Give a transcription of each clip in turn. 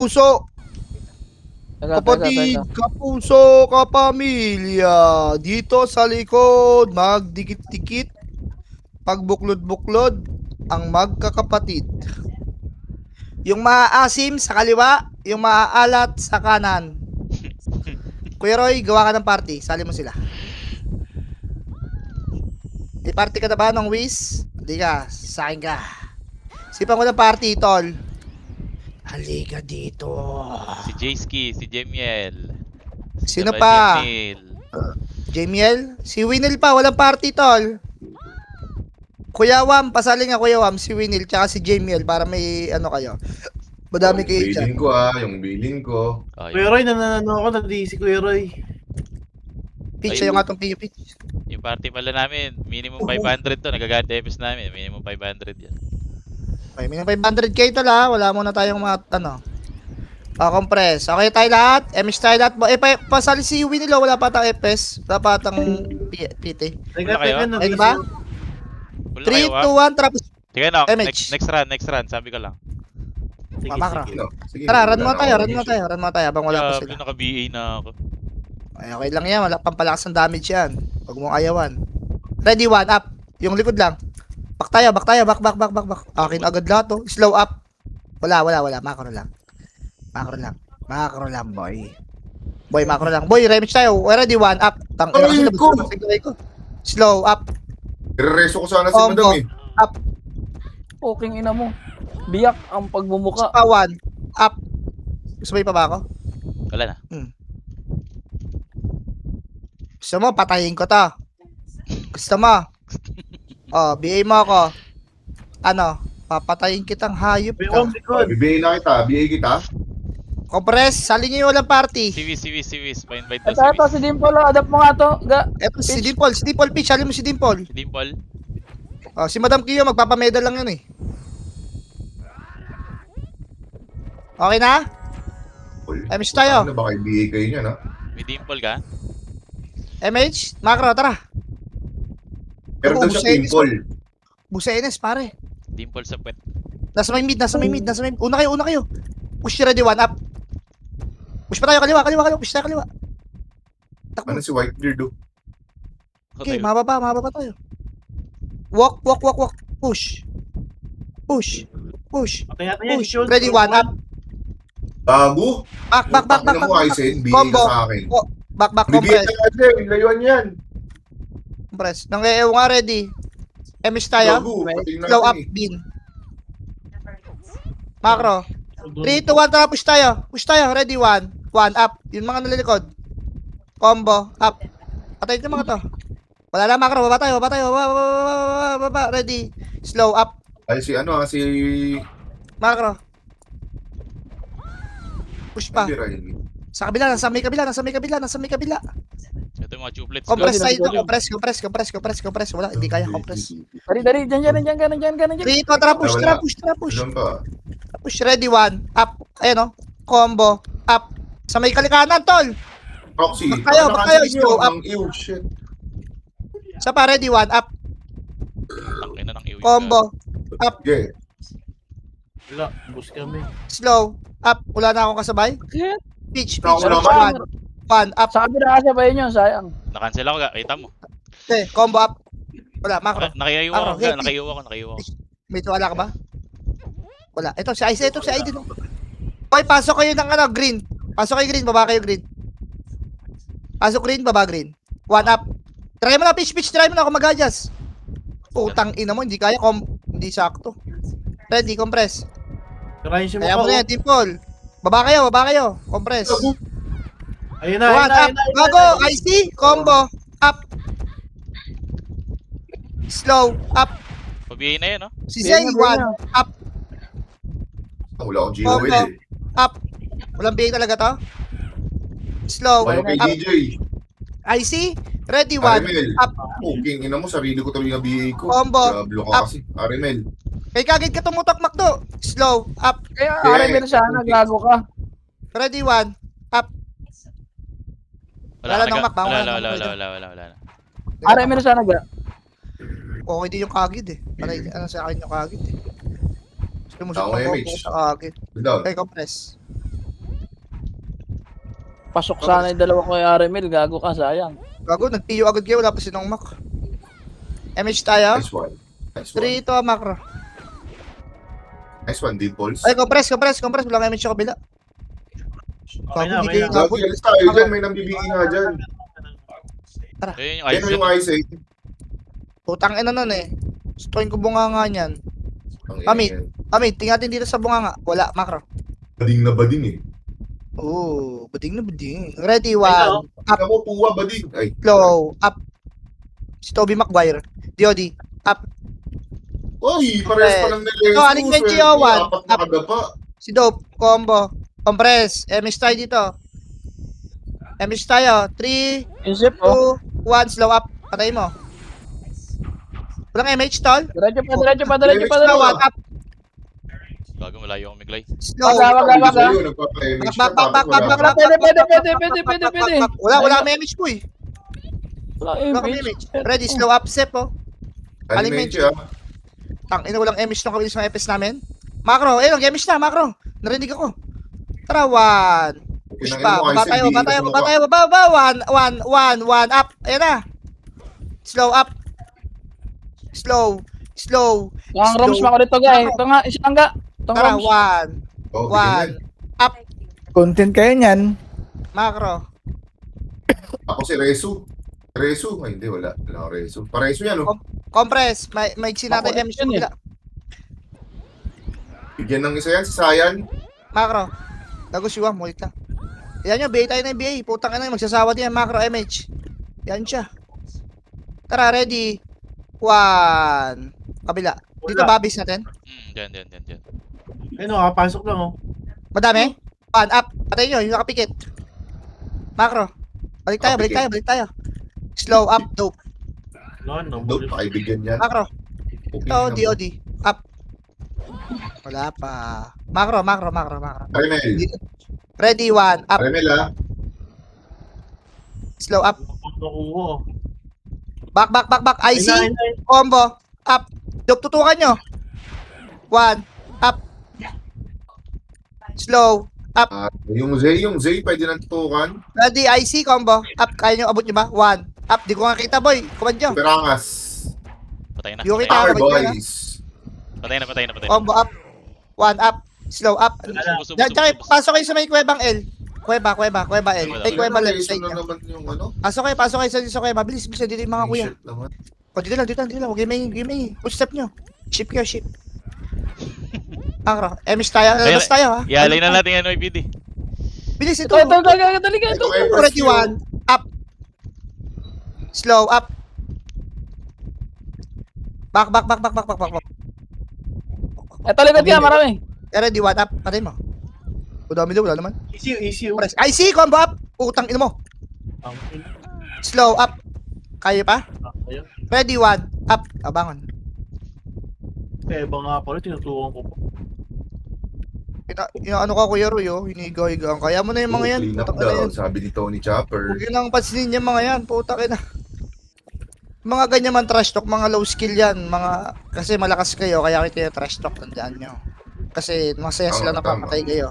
Puso, kapatid, kapuso, kapamilya. Dito sa likod, magdikit-dikit. Pagbuklod-buklod, ang magkakapatid. Yung maaasim sa kaliwa, yung maaalat sa kanan. Kuya Roy, gawa ka ng party. Sali mo sila. May party ka na ba ng Wiz? Hindi ka, sa akin ka. Sipan ko ng party, tol. Halika dito. Si Jayski, si Jemiel. Sino pa? Jemiel. Jamiel? Si Winil pa, walang party, tol. Kuya Wam, pasali nga Kuya Wam, si Winil, tsaka si Jamiel para may ano kayo. Madami kayo dyan. Bilin ko yung bilin ko. Oh, Kuya Roy, nananano ako, nadi si Kuya Roy. Pitch, Ay, yung atong PU pitch. yung party pala namin, minimum 500 to. Nagagamit EPS namin, minimum 500 yan. Okay, may 500k tol ha. Wala muna tayong mga, ano. Compress. Okay tayo lahat. MS tayo lahat. Pasali si Winil, wala pa tang FS. Wala pa tang PT. Wala kayo? Ay, ba? Wala 3, kayo, 2, 1, trapos. Sige na, MH. next run, sabi ko lang. Sige, Mamakro. sige. Sige, Tara, run wala mo tayo, na run mo ako. tayo, run mo tayo. Habang wala pa sila. Naka-BA na ako. Ay, okay lang yan. Wala pampalakas ng damage yan. Huwag mong ayawan. Ready, one, up. Yung likod lang. Back tayo, back. Akin agad lahat, oh. Slow up. Wala. Macro lang, boy. Boy, macro lang. Boy, remix tayo. Ready, one, up. Ay, ko! Slow up. Irereso ko sana si Combo. madam eh. Up. Poking ina mo. Biyak ang pagmumuka. One, up. Gusto mo pa ba ako? Wala na. Gusto mo, patayin ko to. Gusto mo? Oh, BA mo ako. Ano? Papatayin kitang hayop Kuya ka. Wam, likod. BBA na kita, BA kita. Compress, sali niyo yung walang party. Si Wiz, pa-invite daw Ito, si si Dimple, adapt mo nga to. Eto si Dimple pitch, sali mo si Dimple. Wiz. Dimple. Oh, si Madam Kiyo, magpapamedal lang yun eh. Okay na? MH tayo. Ano ba kay BA kayo niya, no? May Dimple ka? MH, macro, tara. Pero daw siya pimple. Busa Enes, pare. Dimple sa puwet. Nasa may mid. Una kayo. Push ready, one up. Push pa tayo, kaliwa. Push tayo, kaliwa. Takbo. Ano si Whitebeard do? Okay, mababa tayo. Walk. Push. Kaya yan, Push. Ready, one up. Bago? Back. Alam mo, Aizen, BA Combo. ka sa akin. Back, BBA compress. na natin, layuan yan. Compress. Nang nga ready. MH tayo. Bago, patingin Slow up, natin eh. bin. Macro. 3, 2, 1, tara, push tayo. Ready, one up. Yung mga nalilikod. Combo, up. Patayin yung mga to. Wala na, macro. Baba tayo. Baba. Ready. Slow up. Ay, si Macro. Push pa. Andy Riley. Sa kabila. Nasa may kabila. Ito yung mga chuplets. Compress Go, tayo. go, go. Compress. Wala, hindi kaya compress. Dari, dyan ka. 3, 2, tara, push. Doon pa. Push, ready, one. Up. Ayan, o. Combo. Up. Sa may kalikanan, tol. Proxy. Back tayo, slow up. Ew, shit. Sa pa, ready, one. Up. Tangina ng iwi. Combo. Up. Yeah. Wala, bus kami. Slow. Up. Wala na akong kasabay. Pitch. Ako naman. One. One. Up. Sabi na kasi ba yun, sayang. Nakancel ako, kita mo. Okay. Combo up. Wala. Macro. Nakaiyaw Macro, ako, okay. nakaiyaw ako. May tuwala ka ba? Wala. Ito, si Ice. Ito, si Aiden. Okay, pasok kayo ng green. Baba kayo green. Pasok green, baba green. One up. Try mo na, pitch. Try mo na ako mag-adjust. Putang ina mo, hindi kaya. Hindi sakto. Ready, compress. Tarayin siya Kaya mo mo na yan, Dimple. Baba kayo. Compress. Ayun na. One up. Bago, IC. Combo. Up. Slow. Up. Pa-BA na yun, no? Si Zay, one. Up. Wala akong Combo. GOL eh. Up. Walang BA talaga to. Slow. Ayaw kay Up. DJ. IC. Ready, one. Arimel. Up. King, ina mo, sarili ko tuloy na BA ko. Combo. Diablo Up. ka kasi. Arimel. Kay kagad ka tumutakmak do. Slow. Up. Kaya RML sana, gago ka. Ready, one. Up. Wala nang mak, Wala wala. na. RML sana, ga. Okay din yung kagid eh. Sa akin yung kagid eh. Gusto mo Ako, siya MH. sa kagid. Down. Okay, compress. Pasok sana yung dalawa ko kay Arimel. Gago ka, sayang. Gago, nag-PU agad kayo. Wala pa sinong Mac. MH tayo. Nice one. Nice 3 one. to macro. Nice one, Dimples. Ay, compress. Wala MH sa kabila. Okay na, Gago, okay hindi na. kayo Gagi, alis tayo dyan. May nambibigay nga dyan. Ayun yung Yan ice. yung ice eh. Putang ina nun eh. Gustuin ko bunganga niyan. Ang Amit. ingay. Amit, tingnan natin dito sa bunganga. Wala, macro. Bading na bading eh. Oh, bading na bading. Ready, Hello. 1. Tingnan mo, puwa bading. Ay, Slow. Up. Si Toby Maguire. DOD. Up. oy, parehas pa lang nila. So, aling Benji, oh, one. Apat na kadapa. Si Dope. Combo. Compress. MH tayo dito. MH tayo. 3, Isip, 2, 1. Slow up. Patay mo. Walang MH, tol. Diretso pa. Slow up. Gago, malayo ako miglay. Slow. Wag. Sabi sa'yo, nagpapa-MH ka, Back. tapos wala. Pwede. Wala may MH po eh. Wala Wala kami image. MH. Ready, slow up, step oh. Aling Aling Benji ah. Tangina, walang MH nung kabilis ng FS namin. Macro, ayun, MH na, macro. Narinig ako. Tara, 1. Push pa, baba tayo. 1, up. Ayan na. Slow up. Slow. Ang Roms mako dito, guys. Ito nga, isang nga. Itong Tara, Roms. 1. Oh, One. bigyan yan. Content kayo niyan. Macro. Ako si Resu. Resu? Ay, hindi, wala. Wala ako Resu. Paresu yan, oh. Compress. May natin Makulit MH yun eh. nila. Bigyan ng isa yan, si Sayan. Macro. Nagusyuan, mulit lang. Yan nyo, BA tayo ng BA. Putang ina, magsasawa din yan, macro MH. Yan siya. Tara, ready. 1. Kabila. Dito Wala. babis natin. Dyan. Ayun, nakapasok lang oh. Madami. 1 up. Patay nyo, yung nakapikit. Macro. Balik tayo. Slow up, dope. No, Dope, pakibigyan yan. Macro. Okay Ito, na mo. DOD. Up. Wala pa. Macro. Remel. Ready, 1. Up. Remel ah. Slow up. Nakuha. Back. IC. Ayun. Combo. Up. Dope, tutukan nyo. 1. Up. Slow. Yung Zay, pwede nang tutukan. Ready, IC. Combo. Up. Kaya nyo, abot nyo ba? 1. Up. Di ko nga kita, boy. Command nyo. Perangas. Patay na. Yung kita. Power Command nyo na. Boys. Patay na. Combo up. 1 up. Slow up. Buso. Diyan, pasok kayo sa may kuwebang L. Kuweba L. May kuweba lang sa Resu na inyo. naman yung ano. Pasok kayo sa kuweba. Bilis dito yung mga kuya. T-shirt naman. O, dito lang. Huwag kayo may. Push step nyo. Ship. Angro. MS tayo. Labas tayo, ha? Ialay na natin yung NYPD. Bilis ito. Ito, dali ka. Ito kayo, Ready, 1. Up. Slow up. Back. Ito, likod ka, marami. Ready, 1 up. Patay mo. O, dami daw. Wala naman. Easy. Press. IC, combo up. Utang ina mo. Slow up. Kaya pa? Ayun. Ready, 1. Up. Abangon. Iba nga pala, tinutukan ko pa. Ano ka, Kuya Roy, oh. Hiniga-higaan. Kaya mo na yung mga yan. Clean up Puta ka na daw, yan. sabi ni Tony Chopper. Huwag yun ang pansinin yung mga yan. Puta ka na. Mga ganyan man trash talk, mga low skill yan. Kasi malakas kayo, kaya kayo trash talk. Tandaan nyo. Kasi masaya sila na Tama. pamatay kayo.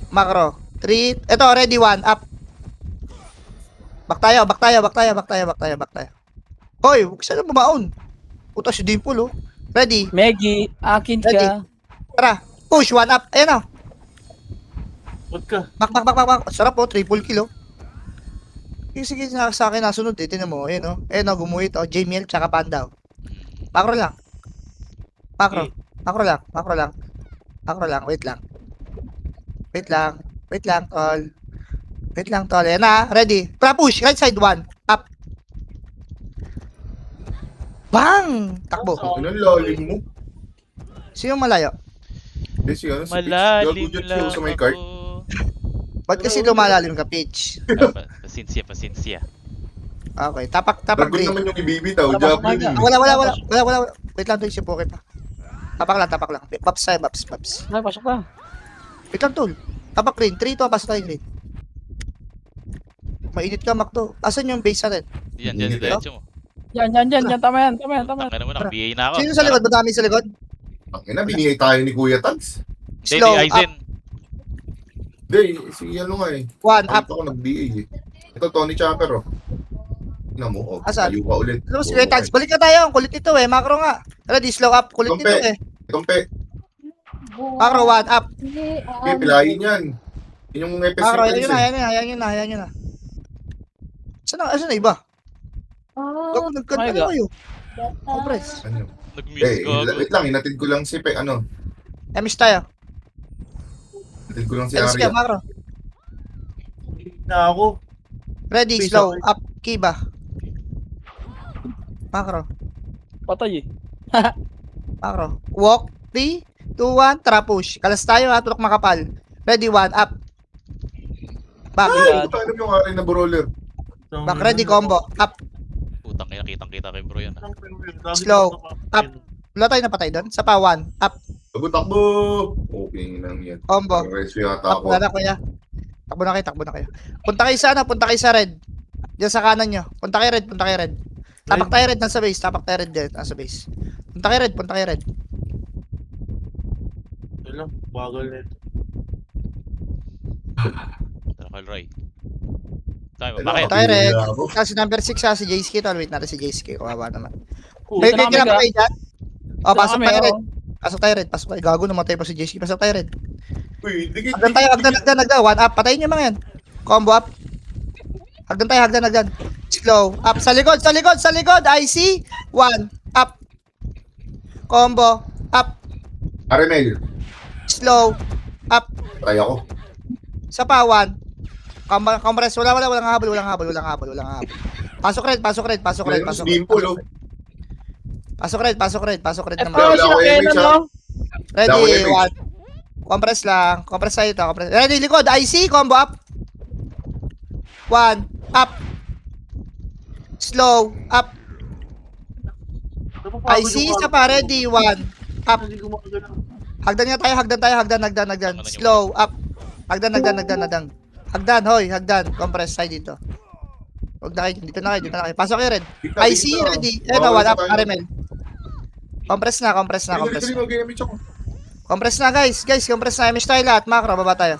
Macro. 3. Ito, ready, 1. Up. Back tayo. Hoy, huwag sila bumaon. Puta si Dimple, oh. Ready. Maggie, akin Ready. ka. Tara. Push, 1 up. Ayan, oh. Ba't ka? Back. Sarap, oh. Triple kill, oh. Sige, sa akin nasunod, eh. Tinan mo, ayan, oh. Ayan, oh. Gumuhit, oh. Jamiel, tsaka Panda, oh. Macro lang. Macro lang. Wait lang, tol. Ayan na, ready. Push, right side 1. Up. Bang! Takbo. Ano lalim mo? Sino malayo? Kasi ano, si Pitch. Malalim Gago lang sa may cart. ako. Ba't kasi lumalalim ka, Pitch? Pasinsya. Okay, tapak Dragon green. naman yung ibibitaw. Wala pa Javelin. Wala. Wait lang, tol. Si Poke pa. Tapak lang. Paps tayo, paps. Ay, pasok ka. Wait lang, tol. Tapak green. 3 to, pasok tayo green. Mainit ka, Makto. Asan yung base natin? Diyan, Hindi, diretso mo. Yan. Tama yan. Tangin naman, naka-BA na ako. Sino sa likod? Madami sa likod? Ang ina, binigay tayo ni Kuya Tags. Hindi, Slow up. Aizen. Hindi, si ano nga eh. 1 up. Ito ako nag-DA eh. Ito, Tony Chopper oh. Tingnan mo, oh. Asan? Tayo ka ulit. Ano si Tags? Balik na tayo. Ang kulit ito eh. Macro nga. Ready, slow up. Kulit Tumpe. ito eh. Tumpe. Macro 1 up. Okay, pilayin yan. Yun yung epis Macro, ni ayan Chris yun na, ayan yun na, ayan yun na. Saan na iba? Gago, my nagkanta God. kayo. Compress. Ano? Nag-miss ko ako. Wait lang, inatid ko lang si ano. Emish tayo. Inatid ko lang si Let's go, Arya. Macro. Na ako. Ready, Please, slow, okay. up, Kiba. Macro. Patay eh. Macro. Walk, 3, 2, 1, tara push. Kalas tayo ha, tulak makapal. Ready, 1, up. Back, Ay, ito alam yung akin na brawler. back, ready, combo. Up. Putang ina, kitang-kita kay bro yan. Slow. Up. Wala tayo napatay doon. Sa pa, 1, up. Takbo! Okay lang yan. Combo. Reso yata Up, ako. wala na kuya. Takbo na kayo, takbo na kayo. Punta kayo sa ano, punta kayo sa red. Diyan sa kanan nyo. Punta kayo red, punta kayo red. Tapak tayo red, nasa base. Tapak tayo red dyan, nasa base. Punta kayo red, punta kayo red. Wala, bagal na ito. Tara, Kyle Ray. Tayo, Ano, bakit? Tayo red. wala ako. Kasi number 6 ha, si JSK. Wait natin si JSK. Kawawa naman. Dito Kayo na kayo kami, lang ga. kayo dyan. O, Dito na pasok kami, tayo red. oh. Pasok tayo red. Pasok tayo. Gago, namatay pa si JSK. Pasok tayo red. Uy, dikit. Hagdan tayo, hagdan. 1 up. Patayin nyo mga yan. Combo up. Hagdan tayo, hagdan. Slow. Up. Sa likod. IC. 1. Up. Combo. Up. Arimel. Slow. Up. Try ako. Sa pawan. Compress. Walang habol. Pasok red. Dimple oh. Pasok red Ito, naman. Wala sila ako Kenan, image, no? Wala ako Ready, image. 1. Compress lang. Compress tayo ito. Ready, likod. IC. Combo up. 1. Up. Slow. Up. IC. Isa pa. Ready. 1. Up. Hindi ko makagalaw. Hagdan nga tayo. Hagdan. Slow. Up. Hagdan. Hagdan. Hoy. Hagdan. Compress tayo dito. Huwag na kayo. Dito na kayo. Pasok kayo red. IC. Ready. Ayan na. 1 up. Caramel. Compress na. Compress na guys. Compress na. Emish tayo lahat. Macro. Baba tayo.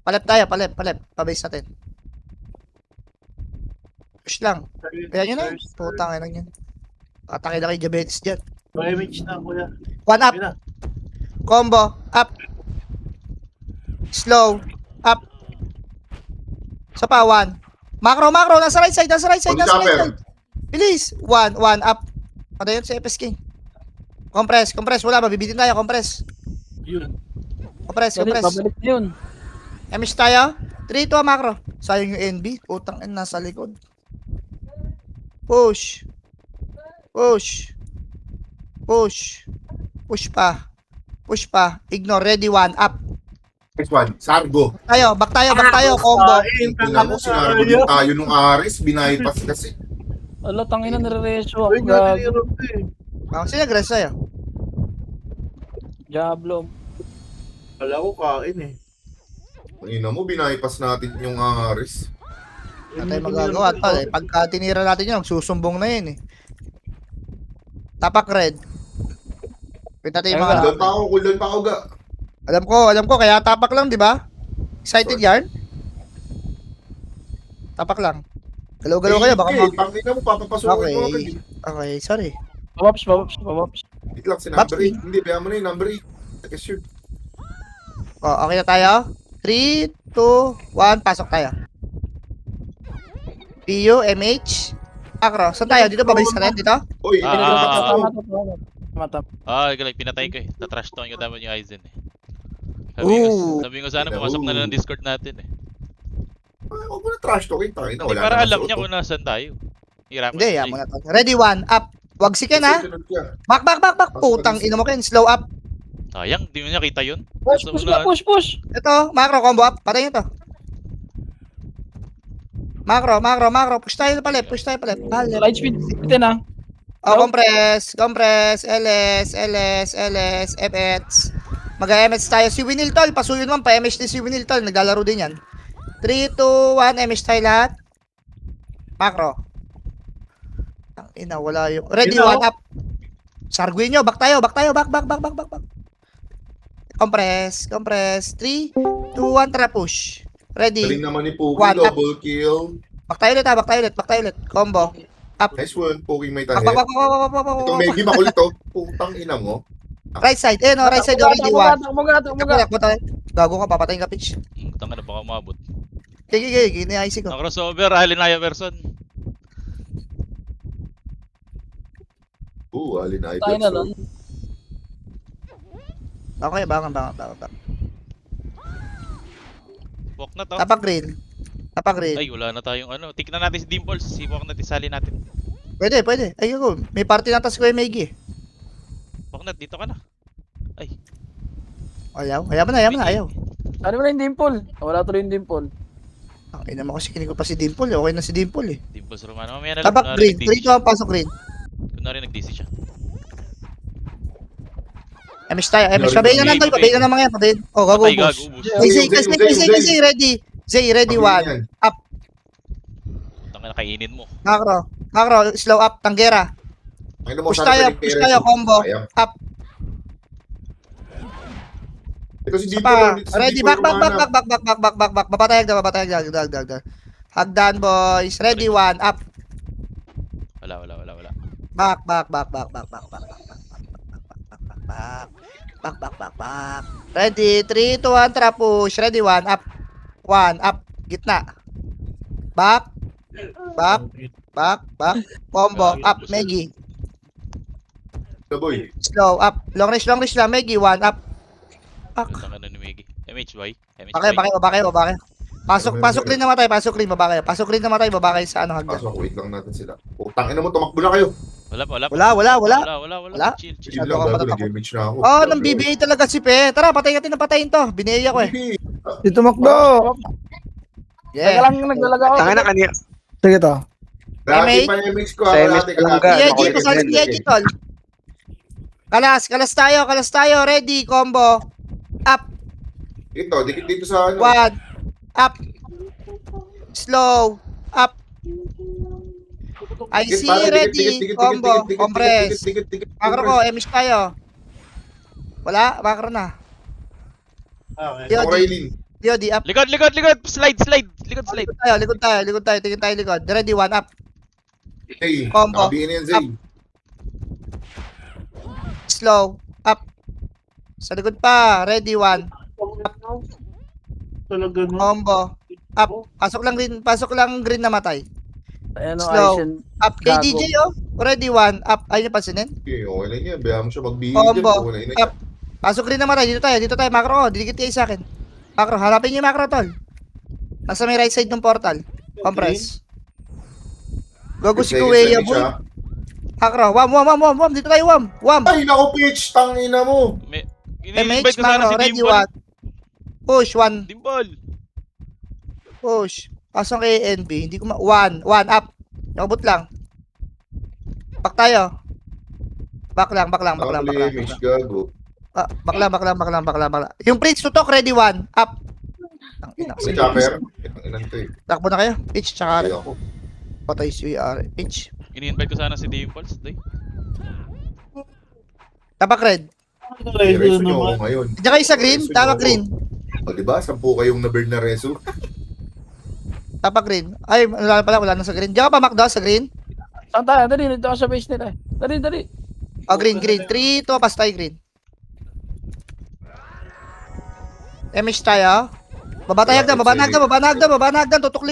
Palep tayo. Pabase natin. Push lang. Kaya nyo na. Putang ina yan. Atake na kay diabetes dyan. May image na kuya. 1 up. Ayun na. Combo. Up. Slow. Up. Sa pa. 1. Macro. Nasa right side. Bilis. 1 up. Ano yun si FS King? Compress. Wala. Mabibitin tayo. Compress. Yun. Compress. Babalik na yun. Emish tayo. 3 to macro. Sayang yung NB. Utang and nasa likod. Push pa. Ignore. Ready, 1 up. Next one, Sargo. Back tayo. Combo. Tingnan mo, sinargo din tayo nung Aris. Binaypas kasi. Ala, tangina, nire-ratio Ay, ako. Gago. hirap eh. Sino nag-rest sa'yo? Diablo. Wala ko kain eh. Tingnan mo, binaypas natin yung Aris. Wala tayong magagawa. Tol, eh. Pagka tinira natin yun, susumbong na yun eh. Tapak red. Wait natin yung mga... Cooldown pa ako ga. Alam ko, kaya tapak lang, di ba? Excited yarn? Tapak lang. Galaw-galaw kayo, baka ma... Pangina mo, papapasukin mo agad. Okay, sorry. Pawaps. Wait lang, si number 8. Hindi, bayan mo na yung number 8. Take a shoot. Okay na tayo. 3, 2, 1, pasok tayo. PU, MH, Macro. Saan tayo? Dito, babalik sa red, dito? Uy, Mata. Pinatay ko eh. Tatrash talking ko dapat yung Aizen eh. Ooh. Sabi ko sana pumasok na lang ng Discord natin eh. huwag mo na trash talking tayo na. Hindi, Wala para naman alam sa niya auto. kung nasan tayo. Hirapan Hindi, siya yan muna to. Ready, 1, up. Wag si Ken, ha? Sunod ka. Back. Putang ina mo, Ken. Slow up. Sayang, di mo niya kita yun. Push. Ito, Macro, combo up. Patay nyo to. Macro. Push tayo pa left. Light speed. Ito na. Compress. LS, FX. Mag-MH tayo. Si Winil tol. Pasuyo naman. Pa-MH din si Winil tol. Naglalaro din yan. 3, 2, 1. MH tayo lahat. Macro. Ang ina, wala yung... Ready, 1 up. Sarguin nyo. Back tayo. Back. Compress. 3, 2, 1, tara push. Galing Ready. naman ni Pogi, One, double kill. Back tayo ulit. Combo. Nice one, Pogi may Back, tahe. back, back, back, back, back, back, Ito back. Meggy makulit to. Putang ina mo. Right side. Eh, no, right side already one. Takbo. Takbo tayo. Gago ka, papatayin ka, pitch. Tanga na baka umabot. Gigi, ni-IC ko. Ang crossover, Halinaya person. Alin na Tayo na lang. Okay, bangan. Walk na to. Tapak green. Ay, wala na tayong ano. Tignan natin si Dimples. Walk natin, sali natin. Pwede. Ay, ako. May party na tas ko yung Meggy. Walk na, dito ka na. Ay, Ayaw na. Ayaw. Ano mo na yung dimple? Wala tuloy yung dimple. Ang ina mo kasi kinig ko pa si Dimple. Okay na si Dimple eh. Dimples Romano. Mamaya na lang. Tapak green. 3 to ang pasok green. Kunwari nag-DC siya. MS tayo. MS, pabayin na lang. Pabayin na naman yan. Pabayin. Oh, gago. Patay, Boost. gago, boost. Zay, ready. Zay, ready, one. Tanga na, kainin mo. Makro, slow up, tanggera. Push tayo, combo. Up. Ito si Dito. Ready, back. Babatayag dag. Hagdan, boys. Ready, one. Up. Wala. Back. Ready, 3, 2, 1, tara push. Ready, one. Up. One, up. Gitna. Back. Combo. Up, Meggy. Boy. Slow, up. Long range lang. Meggy, one. Up. Back. Tanga na ni Miggy. MHY. Baba kayo. Pasok rin namatay, baba kayo. Pasok rin namatay, baba kayo sa ano hagdan. Pasok, wait lang natin sila. Putang ina mo, tumakbo na kayo. Wala. Chill. Chill Masyado lang, ka gago, matatakot. nag-damage na ako. Nang BBA talaga si Pe. Tara, patayin to. Binaya ko eh. Dito Makdo. Teka Yeah. lang, nagdalaga ako. Tanga na kanina. Sige to. Dati pa yung mix ko. Sa MX lang ka. EG, makulit pasal din. si EG, tol. Kalas tayo. Ready, combo. Up, Ito, dikit dito sa ano. one. Up. Slow. Up. I Dikit, see, para, ready. Combo. Compress. Dikit. Makro ko, MS tayo. Wala, makro na. Okay. Yo, Ako Raylin. Di up. Likod! Slide! Likod tayo. Tingin tayo likod. Ready, one. Up. Hey, Combo. nakabihin yan, Zay. Slow. Up. Sa likod pa. Ready, one. Talaga no. Combo. Up. Pasok lang green na matay. Ayan o, Slow. Aishin. Up. KDJ, oh. Ready, one. Up. Ayun yung pansinin. Okay, okay lang yan. Bayaan mo siya magbihid Combo. yan. Okay na yan. Up. Pasok green na matay. Dito tayo. Makro. Didikit kayo sa akin. Makro. Hanapin niyo yung makro, tol. Nasa may right side ng portal. Compress. Gago si Kuweya, boy. Makro. Wam. Dito tayo, wam. Ay, naku, pitch. Tangina mo. Ini-invite MH, ko sana makro. si Ready, Dimple. one. Push, one. Dimple! Push. Pasok kay NB. Hindi ko one. Up. Nakabot lang. Back tayo. Back lang. Damage, gago. Back lang. Yung Prince tutok, ready, one. Up. Ang ina Si kasi. Chopper. Ang inan to eh. Takbo na kayo. Pitch, tsaka Ay, ako. patay si UR. Pitch. Ini-invite ko sana si Dimples. Day. Tapak red. I-reso nyo ako ngayon. Diyan kayo sa green. Reso nyo Tapak ako. green. O, diba? 10 kayong na-burn na reso. Tapak green. Ay, wala na sa green. Diyan ka pa, Macdo, sa green. Saan tayo? Dali, nandito ako sa base nila. Dali. O, green. 3, 2, pas tayo green. MH tayo. Baba na hagdan. Tutok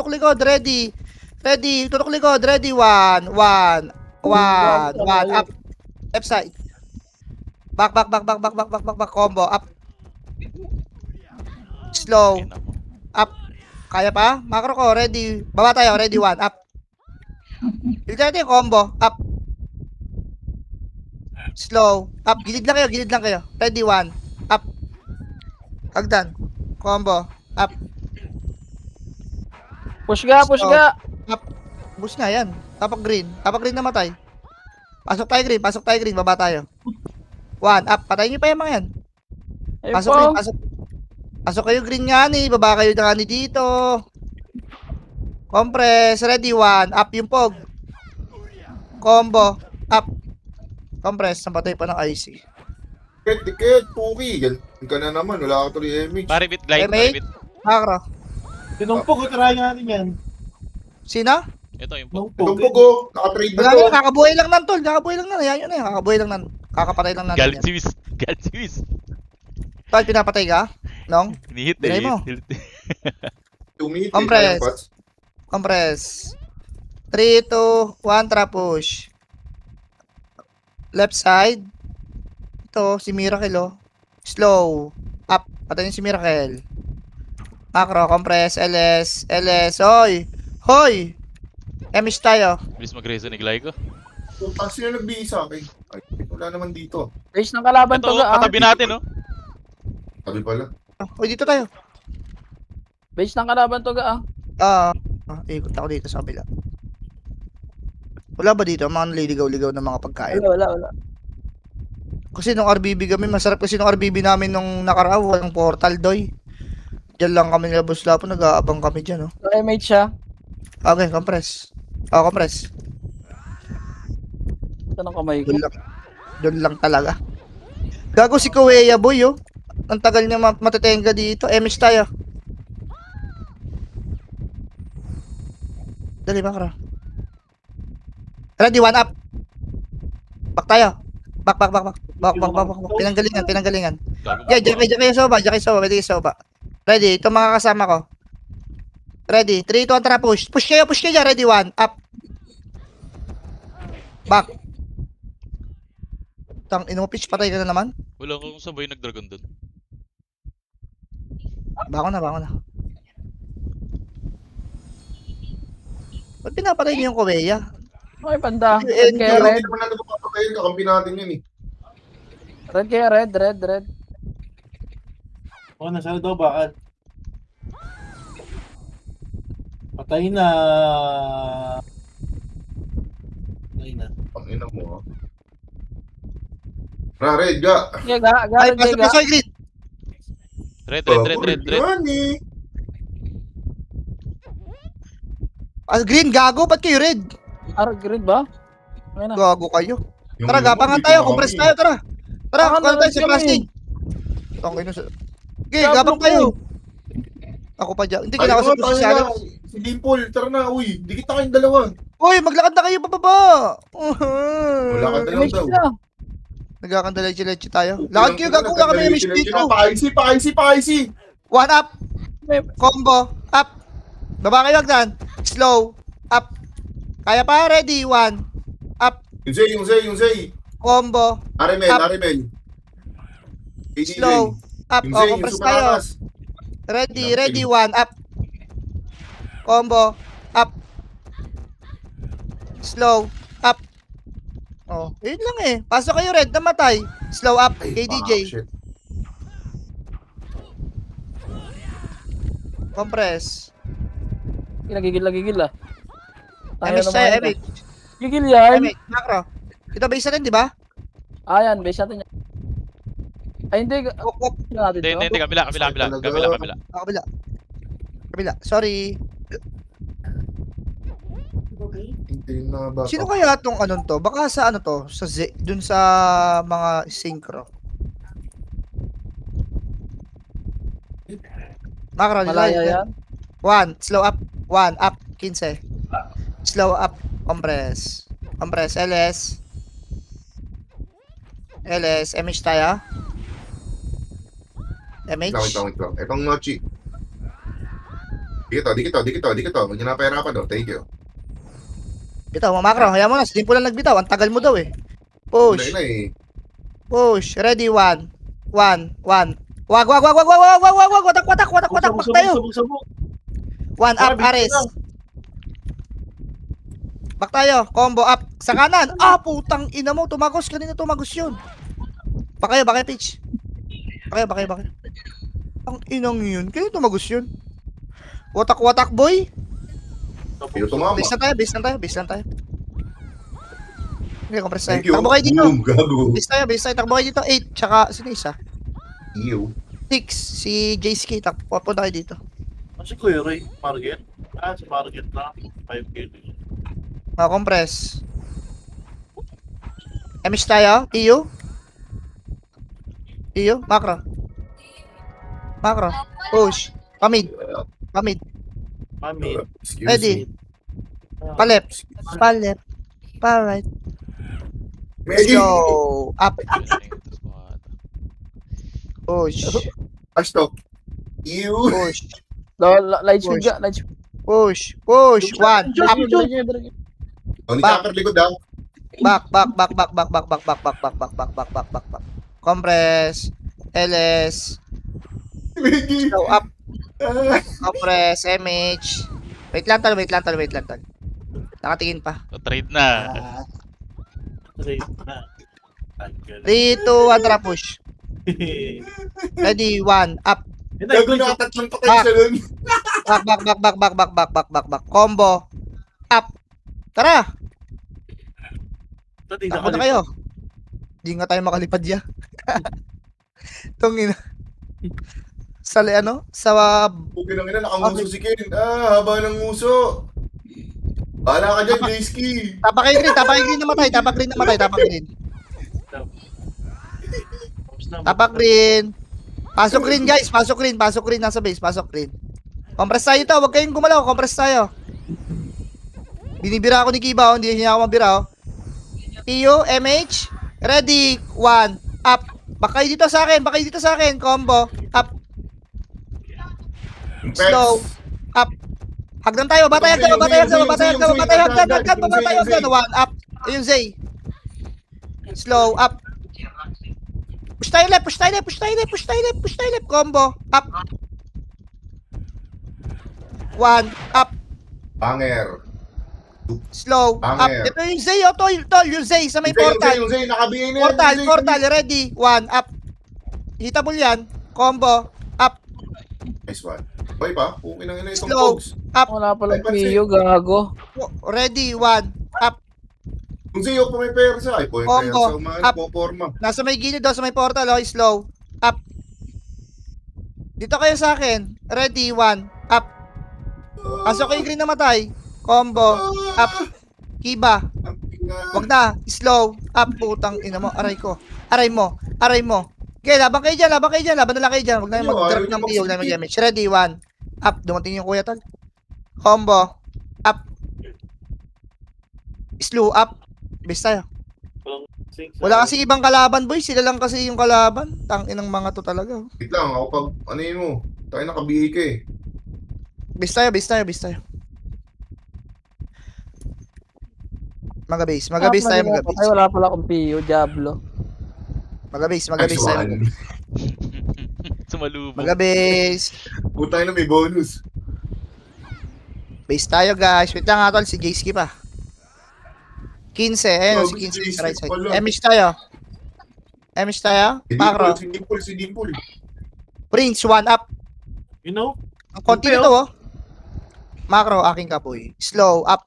likod. Ready. Tutok likod. Ready. One. Up. Left side. Back. Combo. Up. Slow. Ina mo. Up. Kaya pa? Macro ko. Ready. Baba tayo. Ready. One. Up. Gilid natin yung combo. Up. Slow. Up. Gilid lang kayo. Ready. One. Up. Hagdan. Combo. Up. Push ka. Boost nga yan. Tapak green na matay. Pasok tayo green. Baba tayo. One. Up. Patayin nyo pa yung mga yan. Ayun Pasok po. green. Pasok kayo green nga ni. Baba kayo na nga ni dito. Compress. Ready. One. Up yung pog. Combo. Up. Compress. Napatay pa ng IC. Tiket, Puki. Yan ka na naman. Wala ka tuloy MH. Paribit, glide, May- paribit. Makro. Tinumpog, tirahin natin yan. Sino? Ito yung pog. Itong Tinumpog. pugo. Naka-trade na Wala to. na, kakabuhay lang nan, tol. Kakabuhay lang nan. Ayan yun eh. Kakabuhay lang nan. Kakapatay lang natin yan. Galsiwis. Galsiwis. Tol, pinapatay ka? Nong? Hinihit Binay mo. Hihit. Tumihit eh. Compress. Kayang Pats. Compress. 3, 2, 1, trap push. Left side. Ito, si Miracle, oh. Slow. Up. Patayin si Miracle. Macro, compress, LS, LS. Hoy! Hoy! Emish tayo. Bilis mag-reso ni Glay ko. Pag sino nagbigay sa akin? Ay, wala naman dito. Base ng kalaban Ito, to ga. katabi natin, no? Sabi pala. Uy, dito tayo. Base ng kalaban to ga. Ikot ako dito sa kabila. Wala ba dito? Mga naliligaw-ligaw na mga pagkain. Wala. Kasi nung RBB kami, masarap kasi nung RBB namin nung nakaraan, walang portal, doy. Diyan lang kami labos-lapo, nag-aabang kami dyan, oh. So, mate siya. Okay, compress. Oh, compress. Ito ng kamay ko. Doon lang talaga. Gago si Kuweya, boy, oh. Ang tagal niya matetenga dito. MS tayo. Dali, makara. Ready, one up. Back tayo. Back. Pinanggalingan. Gago Yeah, ba? Jackie soba. Ready, ito mga kasama ko. Ready, 3, 2, 1, tara, push. Push kayo dyan. Ready, 1, up. Back. Tang ino mo, pitch, patay ka na naman. Wala kong sabay nag-dragon doon. Bako na. Ba't pinapatay niyo yung Kuweya? Okay, panda. Eh, Red kaya Hindi red. naman natin papatayin. Kakampi natin yan eh. Red kaya red. O, nasa daw bakal. Patay na. Ang ina mo, ah. Red, ga. Sige ga. Ay, Red pasok ga. na green. Red. Yan eh. Green, gago, ba't kayo red? Green ba? Okay na. Gago kayo. Yung Tara, ino mo, gapangan dito tayo, na compress kami. tayo, tara. Tara, Gapangan kuha tayo na sa kami. plastic. Okay, no, okay, Gabang gabang ko. tayo. Ako pa dyan. Hindi, Tayo kailangan nga, sa tayo posisyado. nga. Si Dimple, tara na, uy. Dikit na kayong dalawa. Uy, maglakad na kayo pababa. Wala ka dalawa Image daw. siya. Nagkakandalay-leche tayo. Lakad kayo, gago, wala kami yung miss dito. Pa-IC. One up, May- combo, up. Baba kayo, Agdan. Slow, up. Kaya pa, ready, 1. Up, Yung Zay. combo, Arimel. Up. AJ. slow, up. Yung O, Zay, yung compress super tayo. atas. Ready, 1, up. Combo, up. Slow, up. Oh, yun lang eh. Pasok kayo, red, namatay. Slow up, Ay, KDJ. shit. Compress. Gigil ah. MS tayo, MH. Gigil yan. MH, macro. Ito base natin, di ba? Yan. Base natin yan. Ay, hindi. Wop. Natin to. Hindi. Kabila. Kabila. Sorry. Hindi na ba? Sino kaya tong anong to? Baka sa ano to? Sa dun sa mga synchro. Macro, Malaya yan. 1, slow up. 1, up. 15. Slow up. Compress. LS. MH tayo. MH. Wait lang. Itong Nochi. Dikit to. Huwag niyo na pahirapan daw. Thank you. Bitaw, macro. Hayaan mo na. Simple lang nagbitaw. Ang tagal mo daw eh. Push. Wala na eh. Push. Ready, 1. Wag. Watak tayo. Sabog. 1 up, Ares. Back tayo. Combo up. Sa kanan. Putang ina mo. Tumagos. Kanina tumagos yun. Baka kayo, pitch. Baka kayo. Ang inang yun. Kanina tumagos yun. Watak, boy. Pero tumama. Base lang tayo. Okay, compress tayo. Thank you. Takbo kayo dito. Boom, gago. Base tayo. Takbo kayo dito. 8. Tsaka, sino isa? Ew. 6. Si JSK. Papunta kayo dito. Kasi Kuya Ray, Marget. Si Marget na. 5K. Compress. MS tayo. TU. Iyo, macro. Macro. Push. Pamid. Pamid. Mami. Excuse Ready. me. Palep. Palep. Palep. Maggie! Slow. Up. Push. Ashtok. You! Push. Light speed Push. ka, light speed. Push. Push. One. Up. Tony Back. Chopper, likod daw. Back. Back. Back. Back. Back. Back. Back. Back. Back. Back. Back. Back. Back. Back. Back. Back. Compress. LS. Maggie! Slow. Up. Ah. Compress. MH. Wait lang tol. Wait lang tol. Wait lang tol. Nakatingin pa. Trade na. 3, 2, 1, tara push. Ready, 1, up. Gago na tatlong patay siya dun. Back, back, back, back, back, back, back, back, back, back. Combo. Up. Tara. Takbo na kayo. Hindi nga tayo makalipad ya. Tungin. Sa ano? Sa Pugi ng ina, nakanguso si Ken. Haba ng nguso. Bahala ka dyan, Graysky. tapak kay green, tapak kay green namatay, tapak green namatay, tapak green. Tapak green. Pasok green guys, pasok green nasa base, pasok green. Compress tayo to, wag kayong gumalaw, compress tayo. Binibira ako ni Kiba, oh, hindi niya ako mabira. Oh. PU, MH, ready, 1, up. Baka dito sa akin, combo, up, slow, up. Hagdan tayo, batay hagdan, 1, up. Ayun, Zay. Slow, up. Push tayo left, combo, up. 1, up. Banger. Slow, up. Banger. Ito yung Zay, tol, yung Zay sa may portal. Yung Zay, nakabihin na yan. Portal, ready, 1, up. Hitable yan, combo, up, Nice one. Boy pa, pugi ng ina itong Slow. Pogs. up. Wala palang Ay, pansin. Pio, gago. Ready, 1, up. Yung Zay, yung pumipersa. Ay, Combo. pumipersa. Umahan, Up. poporma. Nasa may gilid daw, sa may portal, oh, slow, up. Dito kayo sa akin, ready, 1, up. Pasok kayo green na matay, combo, up. Kiba, wag na, slow, up, putang ina mo, aray ko. Aray mo. Okay, laban kayo dyan, laban na lang kayo dyan. Wag na yung mag-drop ng P, wag na yung mag-damage. Ready, 1, up, dumating yung kuya tol. Combo, up. Slow, up. Base tayo. Wala kasi ibang kalaban, boy. Sila lang kasi yung kalaban. Tangin ng mga to talaga. Oh. Wait lang, ako pag, ano yun mo? Tayo nakabihi ka eh. Base tayo. Mag-base tayo. Ay, wala pala akong Pio, Diablo. Mag-base Nice tayo. one. Sumalubong. Mag-base. Putay na may bonus. Base tayo, guys. Wait lang nga, tol. Si Jayski pa. 15. Ayun, Oh, si 15 Jayski sa right side. pala. Emish tayo. Macro. Si Dimple. Prince, 1 up. You know? Ang konti Okay, nito, oh. Macro, aking kapoy. Slow, up.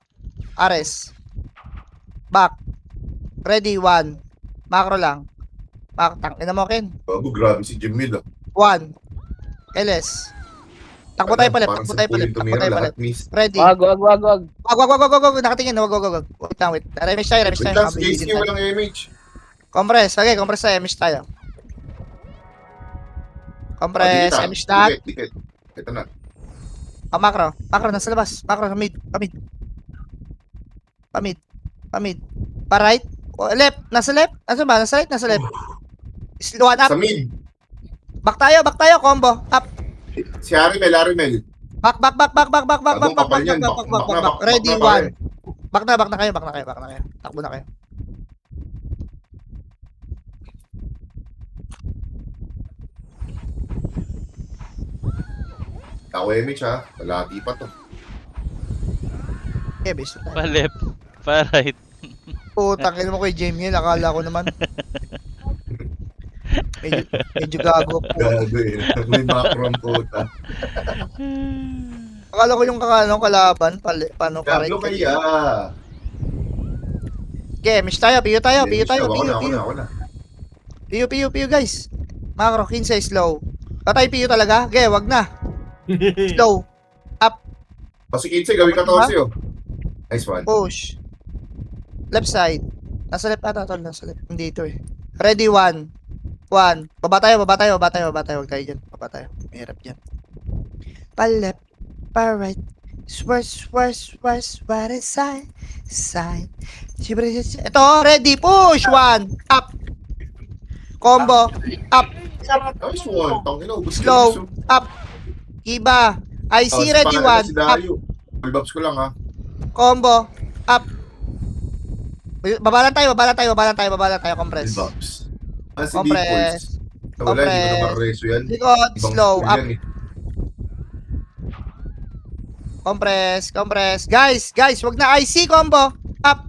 Ares. Back. Ready, 1. Macro lang. Tangina mo, Ken. Bago, grabe si Jim Mid ah. 1. LS. Takbo tayo palit. Ready. Wag. Wag. Nakatingin. Wag. Wait lang. Remish tayo. Wait lang, si JC walang image. Compress. Okay, compress tayo. Mish tayo. Compress. Mish na. Dikit. Ito na. Macro. Nasa labas. Macro, sa mid. Pamid. Pa right. Left. Nasa left. Nasa ba? Nasa right. One up. Sa mid. Back tayo. Combo. Up. Si Arimel. Back. Kapal yan. Back. Ready, Back 1. Back na kayo. Takbo na kayo. Ako image ha. Palati pa to. Okay, base na tayo. Pa left. Pa right. Putang ina mo kay Jamie, akala ko naman. Medyo gago po. Gago eh. May macro ang puta. Akala ko yung kalaban, paano correct. Gago kaya. Okay, miss tayo, piyo tayo. Ako na. Piyo guys. Macro, 15 slow. Tatay piyo talaga? Okay, wag na. Slow. Kasi 15, gawin 14 oh. Nice one. Push. Left side. Nasa left ata tol, nasa left. Hindi ito eh. Ready, 1. 1. Baba tayo. Huwag tayo dyan. Baba tayo. Mahirap dyan. Pa-left, pa-right. Swerve, what is side. Ito, ready, push. 1, up. Combo, up, Nice one. Tangina, ubus slow, up. Iba. I see, ready, 1, Si up. Dayo. Full ko lang ha. Combo, up. Baba lang tayo, compress. Full-bops. Si Compress. Defaults. Wala, hindi ko naman reso yan. Likod, Ibang slow, skill up. yan eh. Compress. Guys, wag na IC, combo. Up.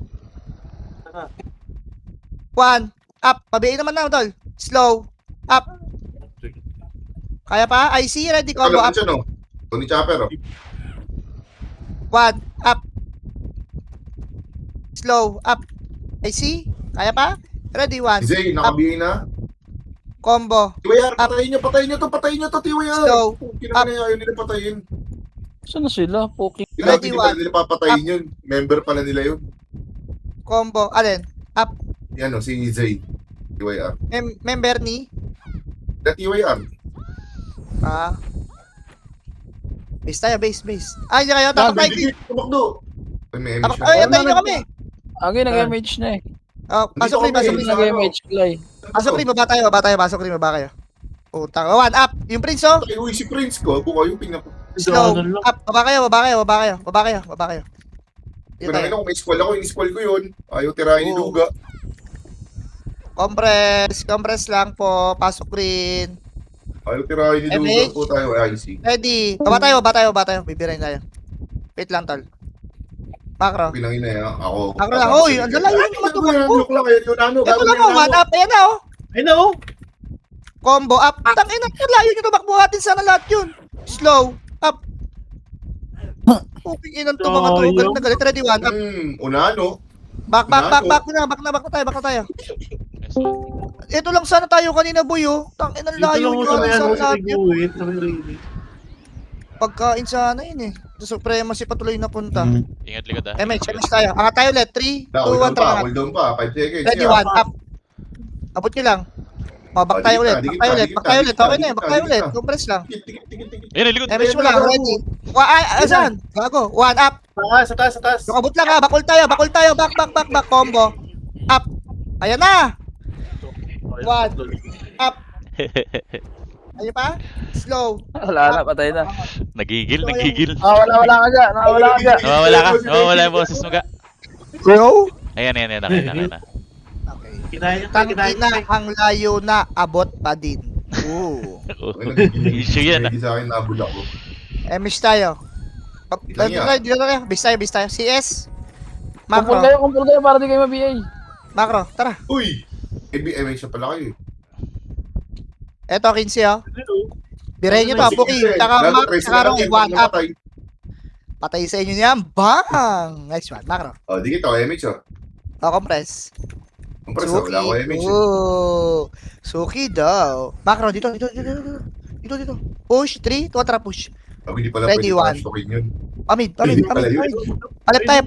1, up. Pabihin naman na, tol. Slow, up. Kaya pa? IC, ready, combo, Kalaban up. siya, no? Tony Chopper, oh. 1, up. Slow, up. IC, kaya pa? Ready, 1, Zay, nakabihin na. combo. Tiwayar, Up. patayin nyo to, Tiwayar. Slow, Kinaka na ayaw nila patayin. Saan na sila? Poking. Ready, Grabe, hindi pala one. nila papatayin yun. Member pala nila yun. Combo. Alin? Up. Yan, o, si Zay. Tiwayar. Member ni? Tiwayar. Base tayo, base. Ay, hindi kayo. Tapak tayo. Tumakdo. Ay, may emission. Ay, antayin nyo kami. Agay, nag-MH na eh. Pasok rin. Nag-MH play. Pasok rin, baba tayo. Baba kayo. Utang. 1, up. Yung prince, oh. Ay, uy, si Prince ko. Buka yung pingnan. Slow. Up. Baba kayo. Dito Kung tayo. kung may squall ako, in-squall ko yun. Ayaw tirahin ni Oo. Duga. Compress lang po. Pasok rin. Ayaw tirahin ni Duga MH. po tayo. Ay, see. Ready. Baba tayo. Bibirahin tayo. Wait lang, tol. Macro. Pinangin na yan. Ako. Macro lang. Hoy, ang dalayo yung matumakbo. Look lang. Ayun yung ano. Ito lang, oh. 1 up. Ayan na, oh. Ay na oh! Combo up. Tangina, layo nyo tumakbo natin sana lahat yun. Slow. Up. Puping inan to mga to. Galit na galit. Ready, 1 up. Unano. Back na tayo. Ito lang sana tayo kanina, boy, oh. Tangina, Dito layo lang nyo ako sa natin may sana ano sa lahat yun. tiguit. Sa may railing. Pagkain sana yun, eh. Sa Supremacy patuloy na punta. Ingat likod ah. MH tayo. Angat tayo ulit. 3, 2, 1, tara. Hold down pa. 5 seconds. Ready, yeah. 1 up. Abot nyo lang. Back tayo ulit. Dikit Back tayo ulit. Okay na yun. Back tayo ulit. Compress lang. Tikit. Ayun, likod. MH mo lang. Ready. Saan? Gago. 1 up. Sa taas. Yung abot lang ha, bakul tayo, back, combo. Up. Ayan na. 1. Up. Ayun pa. Slow. Wala na, patay na. Nagigil. Wala ka dyan. Nawawala yung boses mo ka. Bro? Ayan, nakita. Okay. Kinaya Tangina, ang layo na, abot pa din. Ooh. Issue yan ah. Hindi sa akin nabulak ko. Miss tayo. Dito tayo. Bis tayo. CS. Macro. Kumpul kayo para di kayo ma-BA. Macro. Tara. Uy! MH na pala kayo. Eto, 15 oh. Birahin nyo to, Puki. Tsaka Mac, tsaka Roy, 1 up. Patay sa inyo niyan. Bang! Nice one, Macro. Oh, di kita, MH oh. Compress. Compress na, wala ko MH. Oh. Suki daw. Macro, dito. Push, 3, 2, tara push. Sabi, di pala Ready, pwede one. pastokin yun. Pamid. Hindi pala yun. Palip tayo,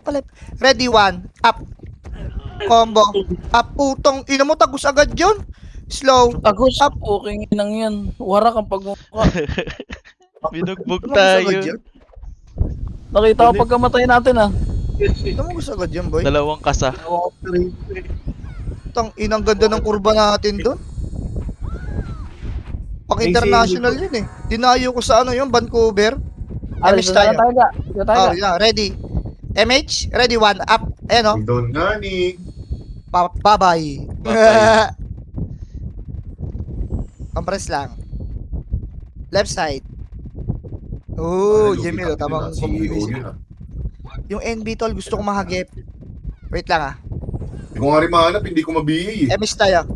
palip. Ready, 1, up. Combo. Up, putong. Ina mo, tagus agad yun. Slow. Tagus, poking inang yan. Warak ang pagmukha. Binugbog Tagus agad tayo. yun. Nakita ko pagkamatay natin ah. Tagus agad yun, boy. Dalawang kasa. Tang inang ganda ng kurba natin doon. Pang international yun eh. Dinayo ko sa ano yun, Vancouver. MH tayo. Dito tayo. Oh, yeah, ready. MH, ready, 1, up. Ayan o. Doon gani. Bye-bye. Bye-bye. Compress lang. Left side. Oh, Jemil, tamang combination. yun ah. Yung NB tol, gusto ko mahagip. Wait lang ah. Hindi ko nga rin mahanap, hindi ko mabiyay eh. MH tayo.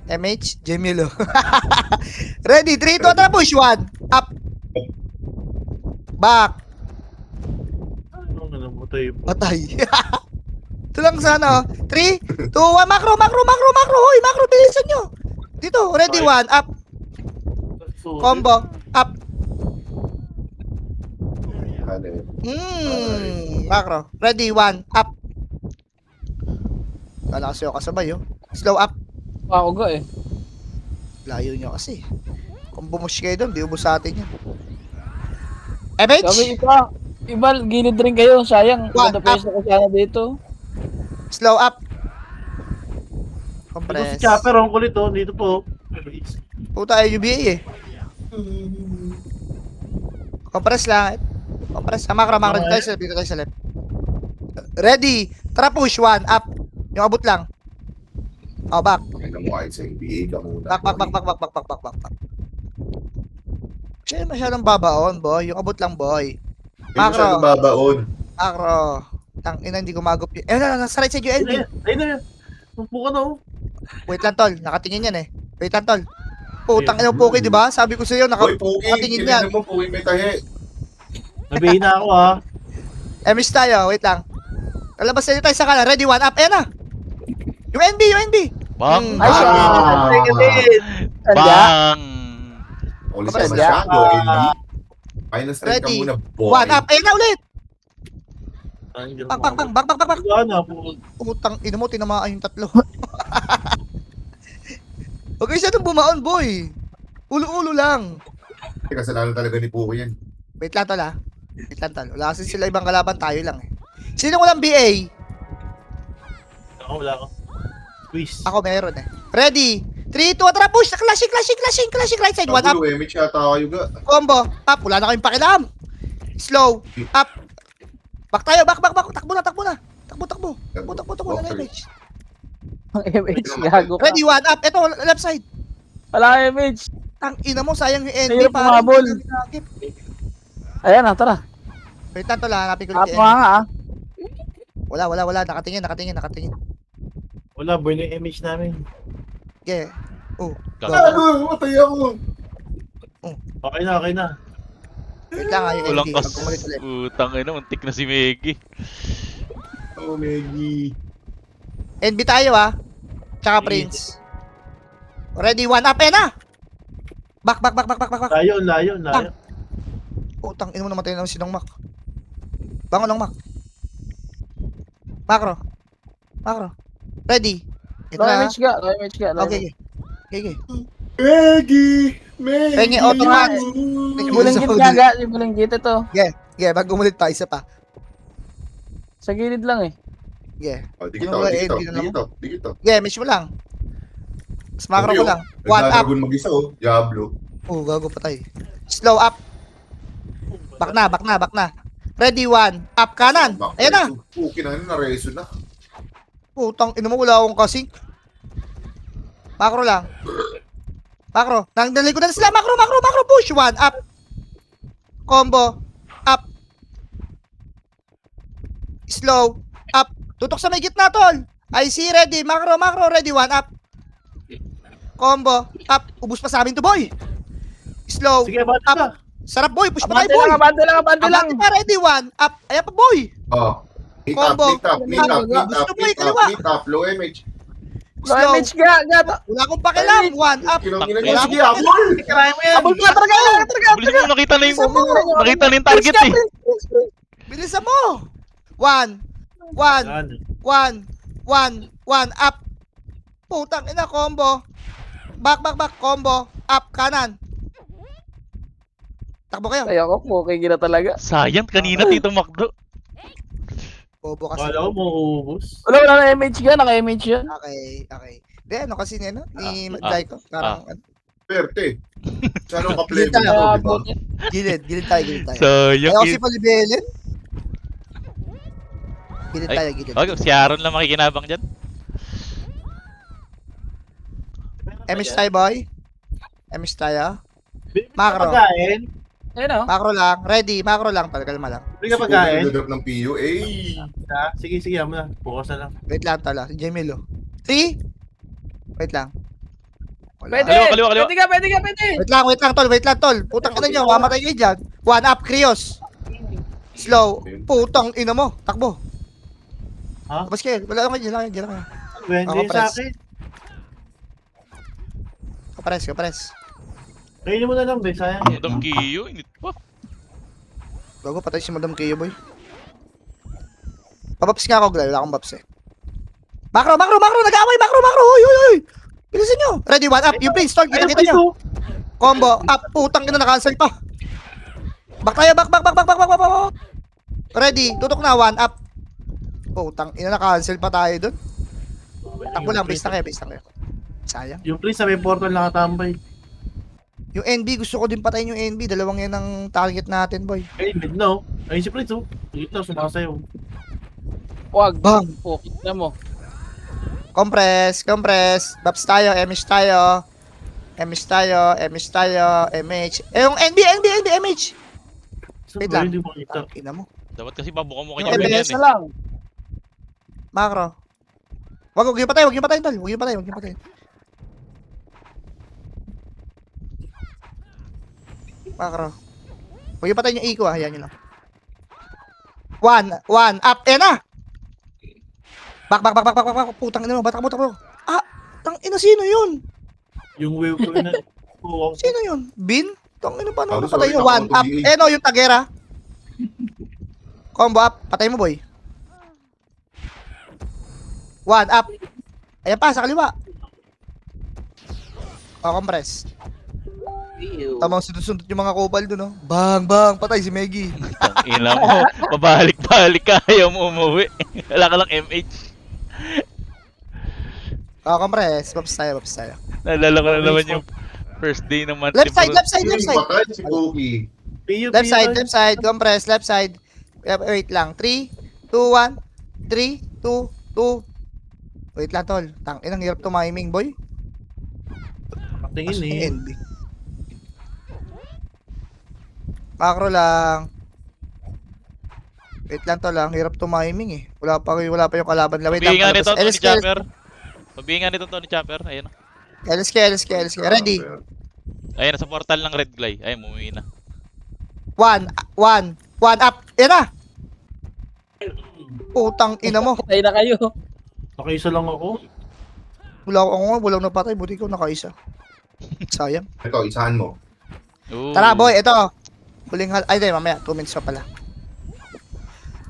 MH, Jemil. Ready, 3, 2, tara push, 1. Up. Back. Ano na namatay po. Patay. Ito lang sana, oh. 3, 2, 1, macro. Hoy, macro, bilisan nyo. Dito, ready, 1, up. Combo, up. Ano eh. Macro. Ready, 1, up. Wala kasi ako kasabay, oh. Slow up. pa ako ga eh. Layo nyo kasi. Kung bumush kayo doon, di ubos sa atin yan. MH! Sabi iba, gilid rin kayo. Sayang, What? ganda pwesto ko sana dito. Slow up. Ito Compress. si Chopper, ang kulit oh. Dito po. Puta ay UBA eh. Compress lang. Compress. Makro dito tayo sa dito tayo sa left. Ready. Tara push. 1 up. Yung abot lang. Oh, back. Pakita mo kahit sa NBA ka muna. Back. Siya masyadong babaon, boy. Yung abot lang, boy. Hindi masyadong babaon. Makro. Tang ina, hindi gumagop yun. Nasa right side yung NB. Ayun na yan. Upo ka na oh. Wait lang, tol. Nakatingin yan eh. Wait lang, tol. Putang ina Poki, di ba? Sabi ko sa'yo, Hoy, Puki. nakatingin yan. Kinignan mo, Puki may tahi. Nabihin na ako ha. Miss tayo. Wait lang. Lalabas tayo sa kanan. Ready, 1 up. Ayan na. Yung NB. Bang! Ay, siya. Anda. Bang! Ulit Kapres, ka masyado, NB. Minus 10 ka Ready. muna, boy. 1 up. Ayan na ulit. Back. Back. Ano? Utang ina mo, tinamaan yung tatlo. Huwag kayo siya nung bumaon, boy. Ulo-ulo lang. Kasalanan talaga ni Puki yan. Wait lang, tol, ha. Wait lang, tol. Wala kasi sila ibang kalaban, tayo lang eh. Sino walang BA? Ako wala ako. Squeeze. Ako meron eh. Ready? 3, 2, tara, push! Clashing, right side. 1 up. Kagulo, Emich yata kayo ga. Combo. Up. Wala na kayong pakialam. Slow. Up. Back tayo. Back. Takbo na. Takbo. Wala na image. Ang MH, gago ka. Ready, 1 up. Ito, left side. Wala MH. Tang ina mo, sayang yung NB. Hirap umabol. Ayan na, tara. Wait lang, tol, hanapin ko Ako yung nga Wala. Nakatingin. Wala, boy na yung image namin. Yeah. Oh. Gago, matay ako. Okay na. Wait lang, yung Walang NB. kas... Pag-umulit ulit. Putang ina, untik na si Meggy. Oh, Meggy. NB tayo, ha. Tsaka Prince. Ready, 1 up. Na. Back. Layo. Utang ina mo namatay na si Nong Mac. Bangon Nong Mac. Macro. Ready. Ito No na. MH ka. Okay. Meggy! Pengi, automat. Simulang git nga ga. Simulang git ito. Yeah, bago umulit pa, isa pa. Sa gilid lang eh. Yeah. Oh, Ano ba, NB na lang? Dikito. Yeah, miss mo lang. Mas macro ko lang. 1 up. Nagdaragon mag-isa oh. Diablo. Oh, gago patay. Slow up. Back na. Ready, 1 up kanan. Ayan na. Puki na, nareso na. Putang ina mo, wala akong kasing. Macro lang. Nangdali ko na sila. Macro. Push. 1 up. Combo. Up. Slow. Up. Tutok sa may gitna, tol. I see. Ready. Macro. Ready. 1 up. Combo. Up. Ubus pa sa amin to, boy. Slow. Sige, ba't Up. ka? Sarap, boy. Push pa tayo, boy. Abante lang. Abante pa. Ready. 1 up. Ayan pa, boy. Oh. Meet Combo. up. Low image. No Slow. MH ka. Wala akong pakialam. 1 up. Kinong ina Wala niya, sige, abol! Abol ka. Talaga. Bilis mo, nakita na yung target eh. Bilisan mo. 1 up. Putang ina, combo. Back. Combo. Up, kanan. Takbo kayo. Ay ako, okay gina talaga. Sayang, kanina Tito Macdo. Bobo kasi. Kala ko mauubos. Wala na MH ka. Naka-MH yan. Okay. Di, ano kasi ni Jai ko? Parang, Perte. Sana ka play Dito mo na. to, di ba? gilid tayo. Sayang. Ayaw kasi palibelin. Gilid tayo. Wag, si Aaron lang makikinabang dyan. MS tayo, boy. MS tayo. Macro. Pagkain. Ayun o. Macro lang. Ready. Macro lang. Kalma lang. Bili ka pagkain. Siguro ng PU. Sige, amo na. Bukas na lang. Wait lang, tala. Si Jamilo. 3. Wait lang. Wala. Pwede. Kaliwa. Pwede ka. Wait lang, tol. Putang ina nyo. Mamatay kayo dyan. 1 up, Krios. Slow. Putang ina mo. Takbo. Ha? Tapos kayo. Wala lang kayo. Diyan lang kayo. Pwede Ako, sa press. akin. Kapares. Kainin mo na lang, be. Sayang. Madam Kiyo, init pa. Bago, patay si Madam Keo, boy. Papaps nga ako, Glay. Wala akong paps eh. Macro. Nag-aaway. Macro. Hoy. Bilisan nyo. Ready, one up. Yung brainstorm, kita-kita nyo. Combo, up. Putang ina, na-cancel pa. Back tayo, back. Ready, tutok na, one up. Putang ina, na-cancel pa tayo dun. Takbo lang, base na kayo. Sayang. Yung Prince sa may portal nakatambay. Yung NB, gusto ko din patayin yung NB. Dalawang yan ang target natin, boy. Ay, mid na oh. Ayun si Prince oh. Dito, sumasayaw. Wag. Bang! Okay na mo. Compress. Baps tayo, MH tayo. MH. Eh, yung NB, MH. Saan Wait ba lang. hindi makita? Ina mo. Dapat kasi mabuka mo Yung kanya EBS yan na lang. Macro. Wag yung patay, tol. Wag yung patay. Macro. Huwag yung patayin yung eco ah. Ayan nyo lang. One. Up. Eh na. Back. Putang ina mo. Batak mo. Ah. Tang ina, sino yun? Yung wave ko na. Oo. Sino yun? Bin? Tang ina, paano Ako, patay sorry, yung one ako, up? BA. Eh no, yung tagera. Combo up. Patay mo, boy. One up. Ayan pa, sa kaliwa. Compress. Tamang sunod yung mga kupal doon, no? Bang! Patay si Meggy. Ina mo, pabalik-balik ka, ayaw mo umuwi. Wala ka lang MH. Compress. Baps tayo. Naalala ko na naman yung first day ng monthly Left side. Patay si Cookie. Left side. Compress. Left side. Wait lang. 3, 2, 1. 3, 2, 2. Wait lang, tol. Inang hirap tumiming, boy. Tingin eh. NB. Macro lang. Wait lang, tol. Ang hirap tumiming eh. Wala pa yung kalaban. Wait lang. Pabingan nito, Tony LSK. Chopper. Pabingan nito, Tony Chopper. Ayun. LSK. Ready. Ayun, sa portal ng Red Glide. Ayun, mumuwi na. One up. Yan na. Putang ina mo. Patay na kayo. Nakaisa lang ako. Walang napatay. Buti ko nakaisa. Sayang. Ito, isahan mo. Ooh. Tara, boy. Ito. Huling ay, di, mamaya. 2 minutes pa pala.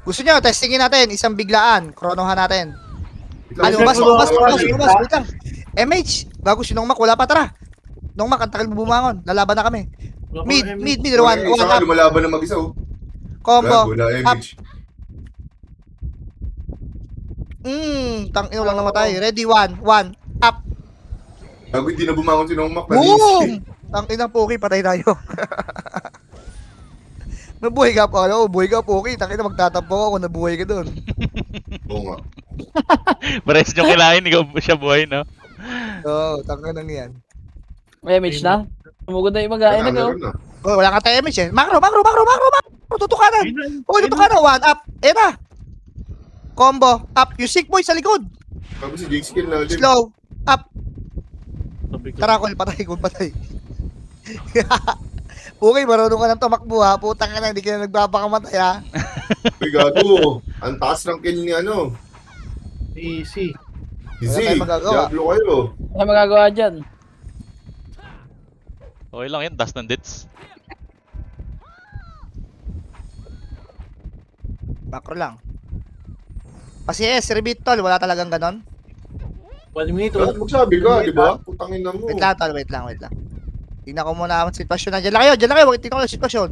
Gusto nyo, testingin natin. Isang biglaan. Kronohan natin. Ano, bas. Wait lang. MH. Bago si Nongmak. Wala pa, tara. Nongmak, ang takil mo bumangon. Lalaban na kami. Mid. One Isa ka, up. lumalaban na mag-isa oh. Combo. Wala Up. image. Tangino lang namatay. Ready, one. Up. Bago hindi na bumangon si Nongmak. Boom! Tangina, Poki, patay tayo. Nabuhay ka pa, buhay ka, Poki. Tangina, magtatampo ako, nabuhay ka doon. Oo nga. Pares nyo kilain, ikaw siya buhay, no? Oo, tangina nang yan. May image na. Tumugod na yung mag-ain na go. Meron na. Oh, wala ka damage eh. Macro. Tutukanan. Oh, tutukanan. One up. Ayan na. Combo. Up. Yung sick boy sa likod. Bago si Jake Skill na ulit. Slow. Up. Sabi ko. Karakol, patay. Okay, marunong ka ng tumakbo ha. Putang ka na, hindi ka na nagbabakamatay ha. Uy, gago. Ang taas ng kill ni ano. Easy. Easy. tayong magagawa. Diablo kayo. Ano magagawa dyan? Okay lang yan, dust ng dits. Macro lang. Pasies, rebeat tol. Wala talagang ganon. 1 minute. Dapat magsabi ka, di ba? Putangin na mo. Wait lang tol, wait lang. Tingnan ko muna ang sitwasyon na. Diyan lang kayo. Huwag tingnan ko yung sitwasyon.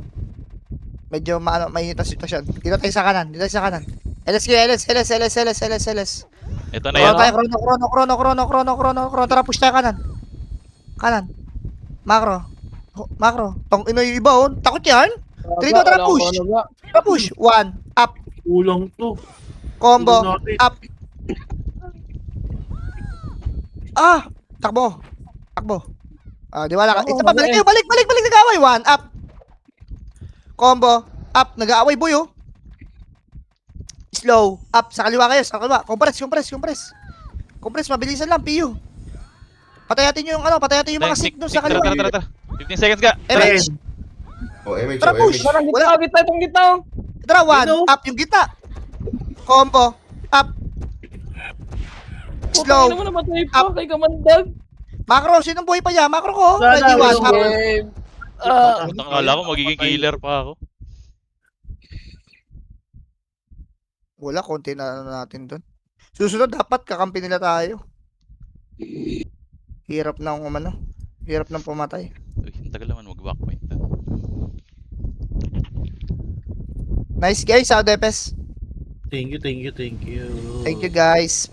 Medyo mainit ang sitwasyon. Dito tayo sa kanan. LS. Ito na Krono yan. tayo, krono. Tara, push tayo kanan. Macro. Tong ina yung iba, oh. Takot yan. Trito, tara, Wala akong push. kalaga. Tara, push. One. Up. Kulang to. Combo. Kulang natin. Up. Takbo. Di wala ka. Oo, Isa pa, balik kayo. Balik. Nag-aaway. One. Up. Combo. Up. Nag-aaway, boy, oh. Slow. Up. Sa kaliwa kayo. Compress. Mabilisan lang, PU. Patayatin yung mga signal sa kaliwa. Tara. 15 seconds ka. MH. Oh, MH, Tara, oh, push. MH. Parang Wala. gitna, itong gitna. Tara, one. Ano? Up yung gitna. Combo. Up. Slow. Putang ina mo namatay pa kay Kamandag. Macro. Sinong buhay pa yan? Macro ko. Sana, Ready, one. wala. Up. Game. Ah. Akala ko magiging killer pa ako. Wala, konti na natin doon. Susunod, dapat kakampi nila tayo. Hirap na umano. Hirap na pumatay. Uy, ang tagal naman mag-back point. Nice guys, sa Depes. Thank you, thank you, thank you. Thank you guys.